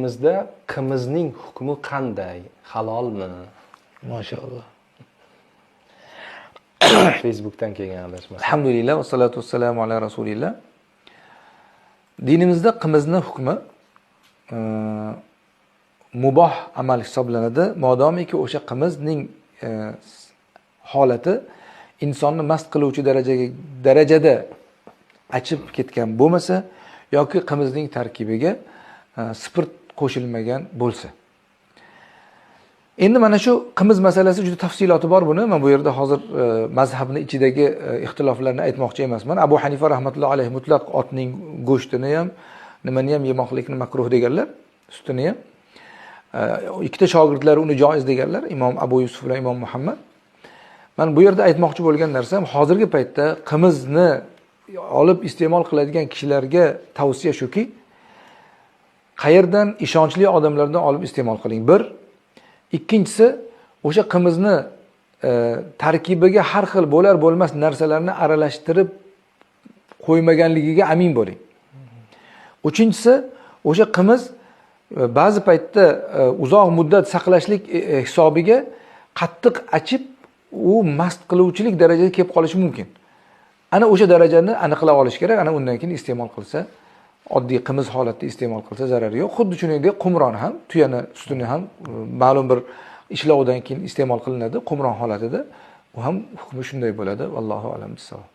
dinimizda qimizning hukmi qanday? Halolmi? Maşallah. Facebook'tan kelgan adashma. Alhamdulillah va salatu vassalamu ala rasulillah. Dinimizda qimizning hukmi muboh amal hisoblanadi. Modomiki o'sha qimizning holati insonni mast qiluvchi darajada achib ketgan bo'lmasa yoki qimizning tarkibiga spirt qo'shilmagan bo'lsa. Endi mana shu qimiz masalasi juda tafsiloti bor buni. Men bu yerda hozir mazhabning ichidagi ixtiloflarni aytmoqchi emasman. Abu Hanifa rahmatullohi alayhi mutlaq otning go'shtini ham, nimani ham yemoqlikni makruh deganlar, sutini ham. Ikkita shogirdlari uni joiz deganlar, Imom Abu Yusuf va Imom Muhammad. Men bu yerda aytmoqchi bo'lgan narsam, hozirgi paytda qimizni olib iste'mol qiladigan kishilarga tavsiya shuki, qayerdan ishonchli odamlardan olib iste'mol qiling. Bir, ikkinchisi o'sha qimizni tarkibiga har xil bo'lar bo'lmas narsalarni aralashtirib qo'ymaganligiga amin bo'ling. Uchinchisi, o'sha qimiz ba'zi paytda uzoq muddat saqlashlik hisobiga qattiq achib, u mast qiluvchilik darajaga kelib qolishi mumkin. Ana o'sha darajani aniqlab olish kerak. Ana undan keyin iste'mol qilsa, oddiy qimiz holatda iste'mol qilsa zarari yo'q. Xuddi shuningdek qumron ham, tuyani sutini ham ma'lum bir ishlovdan keyin iste'mol qilinadi, qumron holatida. U ham hukmi shunday bo'ladi. Vallohu a'lam bissavob.